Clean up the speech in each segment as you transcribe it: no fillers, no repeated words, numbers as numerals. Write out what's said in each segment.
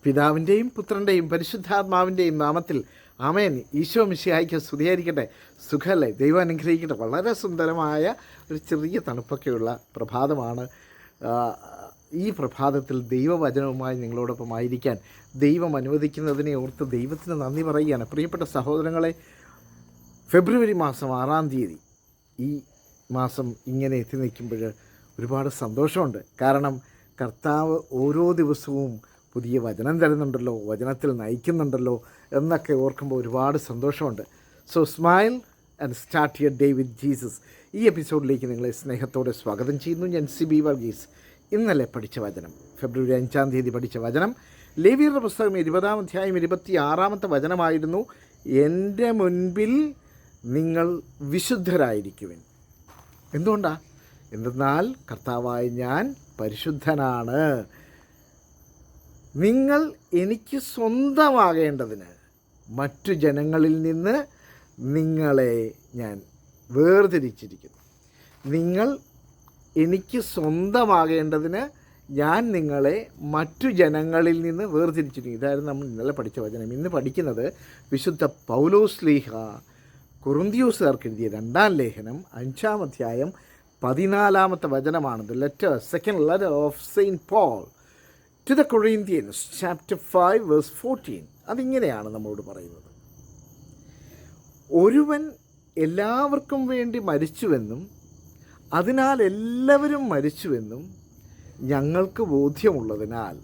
പിതാവിൻ്റെയും പുത്രൻ്റെയും പരിശുദ്ധാത്മാവിൻ്റെയും നാമത്തിൽ ആമേൻ. ഈശോ മിശിഹായ്ക്ക് സ്തുതിയായിരിക്കട്ടെ. സുഖമല്ലേ? ദൈവം അനുഗ്രഹിക്കട്ടെ. വളരെ സുന്ദരമായ ഒരു ചെറിയ തണുപ്പൊക്കെയുള്ള പ്രഭാതമാണ്. ഈ പ്രഭാതത്തിൽ ദൈവവചനവുമായി നിങ്ങളോടൊപ്പം ആയിരിക്കാൻ ദൈവം അനുവദിക്കുന്നതിനെ ഓർത്ത് ദൈവത്തിന് നന്ദി പറയുകയാണ്. പ്രിയപ്പെട്ട സഹോദരങ്ങളെ, ഫെബ്രുവരി മാസം 6-ാം തീയതി ഈ മാസം ഇങ്ങനെ എത്തി നിൽക്കുമ്പോൾ ഒരുപാട് സന്തോഷമുണ്ട്. കാരണം കർത്താവ് ഓരോ ദിവസവും പുതിയ വചനം തരുന്നുണ്ടല്ലോ, വചനത്തിൽ നയിക്കുന്നുണ്ടല്ലോ എന്നൊക്കെ ഓർക്കുമ്പോൾ ഒരുപാട് സന്തോഷമുണ്ട്. So smile and start your day with Jesus. ഈ എപ്പിസോഡിലേക്ക് നിങ്ങളെ സ്നേഹത്തോടെ സ്വാഗതം ചെയ്യുന്നു. ഞാൻ സിബി വർഗീസ്. ഇന്നലെ പഠിച്ച വചനം, ഫെബ്രുവരി 5-ാം തീയതി പഠിച്ച വചനം ലേവ്യരുടെ പുസ്തകം 20-ാം അധ്യായം 26-ാമത്തെ വചനമായിരുന്നു. എൻ്റെ മുൻപിൽ നിങ്ങൾ വിശുദ്ധരായിരിക്കുവിൻ. എന്തുകൊണ്ടാണ്? എന്തെന്നാൽ കർത്താവായ ഞാൻ പരിശുദ്ധനാണ്. നിങ്ങൾ എനിക്ക് സ്വന്തമാകേണ്ടതിന് മറ്റു ജനങ്ങളിൽ നിന്ന് നിങ്ങളെ ഞാൻ വേർതിരിച്ചിരിക്കുന്നു. നിങ്ങൾ എനിക്ക് സ്വന്തമാകേണ്ടതിന് ഞാൻ നിങ്ങളെ മറ്റു ജനങ്ങളിൽ നിന്ന് വേർതിരിച്ചിരിക്കുന്നു. ഇതായിരുന്നു നമ്മൾ ഇന്നലെ പഠിച്ച വചനം. ഇന്ന് പഠിക്കുന്നത് വിശുദ്ധ പൗലോസ് ശ്ലീഹ കൊറിന്ത്യക്കാർക്ക് എഴുതിയ 2-ാം ലേഖനം 5-ാം അധ്യായം 14-ാമത്തെ വചനമാണത്. Second letter of Saint Paul to the Corinthians, chapter 5 verse 14. അതിങ്ങനെയാണ് നമ്മളോട് പറയുന്നത്: ഒരുവൻ എല്ലാവർക്കും വേണ്ടി മരിച്ചുവെന്നും അതിനാൽ എല്ലാവരും മരിച്ചുവെന്നും ഞങ്ങൾക്ക് ബോധ്യമുള്ളതിനാൽ.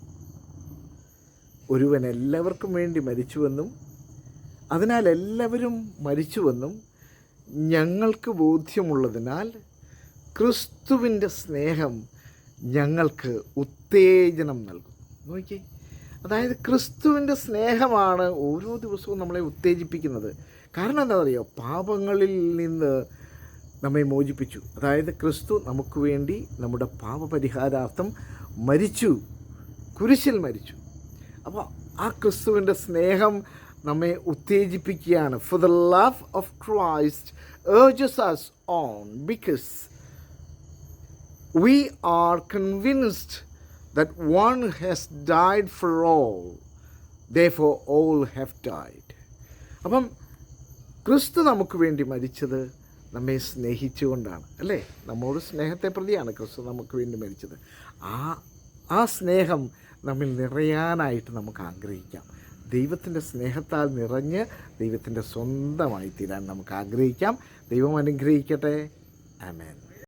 ഒരുവൻ എല്ലാവർക്കും വേണ്ടി മരിച്ചുവെന്നും അതിനാൽ എല്ലാവരും മരിച്ചുവെന്നും ഞങ്ങൾക്ക് ബോധ്യമുള്ളതിനാൽ ക്രിസ്തുവിൻ്റെ സ്നേഹം ഞങ്ങൾക്ക് ഉത്തേജനം നൽകും. നോക്കിയേ, അതായത് ക്രിസ്തുവിൻ്റെ സ്നേഹമാണ് ഓരോ ദിവസവും നമ്മളെ ഉത്തേജിപ്പിക്കുന്നത്. കാരണം എന്താ പറയുക? പാപങ്ങളിൽ നിന്ന് നമ്മെ മോചിപ്പിച്ചു. അതായത് ക്രിസ്തു നമുക്ക് വേണ്ടി നമ്മുടെ പാപപരിഹാരാർത്ഥം മരിച്ചു, കുരിശിൽ മരിച്ചു. അപ്പോൾ ആ ക്രിസ്തുവിൻ്റെ സ്നേഹം നമ്മെ ഉത്തേജിപ്പിക്കുകയാണ്. For the love of Christ urges us on because we are convinced that one has died for all, therefore all have died. അപ്പം ക്രിസ്തു നമുക്ക് വേണ്ടി മരിച്ചത് നമ്മെ സ്നേഹിച്ചുകൊണ്ടാണ്, അല്ലേ? നമ്മോട് സ്നേഹത്തെ പ്രതിയാണ് ക്രിസ്തു നമുക്ക് വേണ്ടി മരിച്ചത്. ആ സ്നേഹം നമ്മിൽ നിറയാനായിട്ട് നമുക്ക് ആഗ്രഹിക്കാം. ദൈവത്തിൻ്റെ സ്നേഹത്താൽ നിറഞ്ഞ് ദൈവത്തിൻ്റെ സ്വന്തമായി തീരാൻ നമുക്ക് ആഗ്രഹിക്കാം. ദൈവം അനുഗ്രഹിക്കട്ടെ. ആമേൻ.